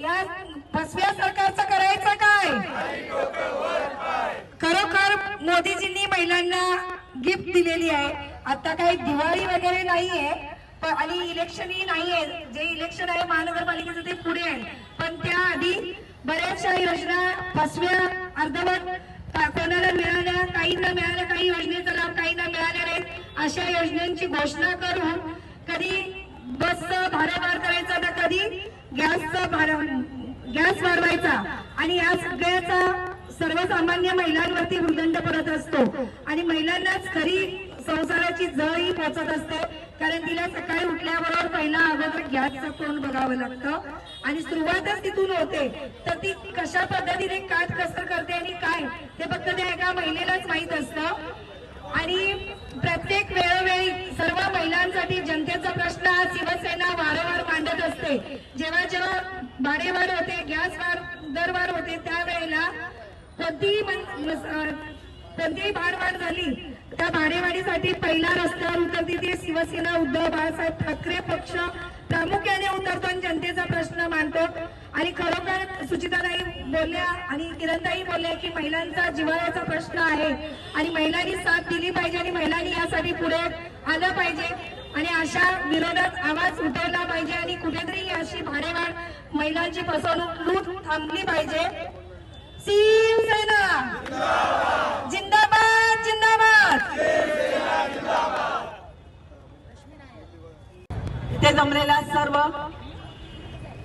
या फसव्या सरकारचं करायचं काय? खरोखर मोदीजींनी महिलांना गिफ्ट दिलेली आहे. आता काही दिवाळी वगैरे नाहीये आणि इलेक्शनही नाहीये. जे इलेक्शन आहे महानगरपालिकेचं ते पुढे आहे, पण त्याआधी बऱ्याचशा योजना फसव्या अर्धवट कोणाला मिळाल्या, काही न मिळाल्या, काही योजनेचा लाभ काही न मिळाल्या नाहीत, अशा योजनांची घोषणा करून कधी बसचं भाडं वाढ करायचा तर कधी गॅस वाढवायचा आणि या सगळ्याचा सर्वसामान्य महिलांवरती भूर्दंड पडत असतो आणि महिलांनाच खरी संसाराची जळही पोचत असते. कारण तिला सकाळी उठल्याबरोबर पहिला अगोदर गॅसचं तोंड बघावं लागतं आणि सुरुवातच तिथून होते. तर ती कशा पद्धतीने काटकसर करते आणि काय ते फक्त त्या एका महिलेलाच माहीत असतं. आणि प्रत्येक वेळोवेळी सर्व महिलांसाठी जनतेचा प्रश्न हा शिवसेना वारंवार मांडत असते. जेव्हा जेव्हा भाडेवाढ होते, गॅस दरवाढ होते, त्यावेळेला कोणतीही भाडवाढ झाली त्या भाडेवाढीसाठी पहिला रस्त्यावर उतरते ते शिवसेना उद्धव बाळासाहेब ठाकरे पक्ष प्रामुख्याने उतरतो आणि जनतेचा प्रश्न मांडतो. आणि खरोखर सुचिताताई बोलल्या आणि किरणताई बोलल्या की महिलांचा जिव्हाळ्याचा प्रश्न आहे आणि महिलांनी साथ दिली पाहिजे आणि महिलांनी यासाठी पुढे आलं पाहिजे आणि अशा विरोधात आवाज उठवला पाहिजे आणि कुठेतरी अशी भाडेवाढ महिलांची फसवणूक लूट थांबली पाहिजे. शिवसेना जिंदाबाद जिंदाबाद. इथे जमलेल्या सर्व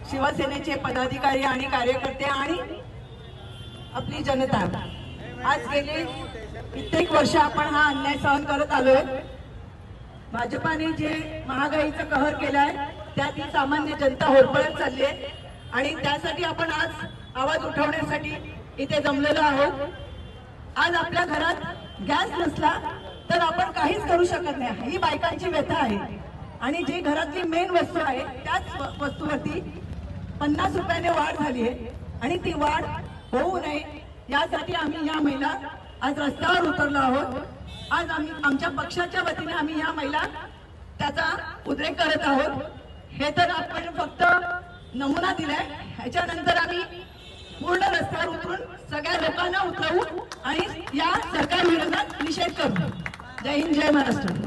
शिवसेनेचे पदाधिकारी आणि कार्यकर्ते आणि आपली जनता, आज गेले कित्येक वर्ष आपण हा अन्याय सहन करत आलोय. भाजपाने जे महागाईचा कहर केलाय त्यात ही सामान्य जनता होरपळत चालली आहे आणि त्यासाठी आपण आज आवाज उठवण्यासाठी इथे जमलेलो आहोत. आज आपल्या घरात गॅस नसला तर आपण काहीच करू शकत नाही, ही बायकांची व्यथा आहे. आणि जी घरातली मेन वस्तू आहे त्याच वस्तूवरती 50 रुपयाने वाढ झाली आहे आणि ती वाढ होऊ नये यासाठी आम्ही या महिला आज रस्त्यावर उतरलो आहोत. आज आम्ही आमच्या पक्षाच्या वतीने आम्ही या महिला त्याचा उद्रेक करत आहोत. हे तर आपण फक्त नमुना दिलाय, ह्याच्यानंतर आम्ही पूर्ण रस्त्यावर उतरून सगळ्या लोकांना उतरवू आणि या सरकार विरोधात निषेध करू. जय हिंद, जय महाराष्ट्र.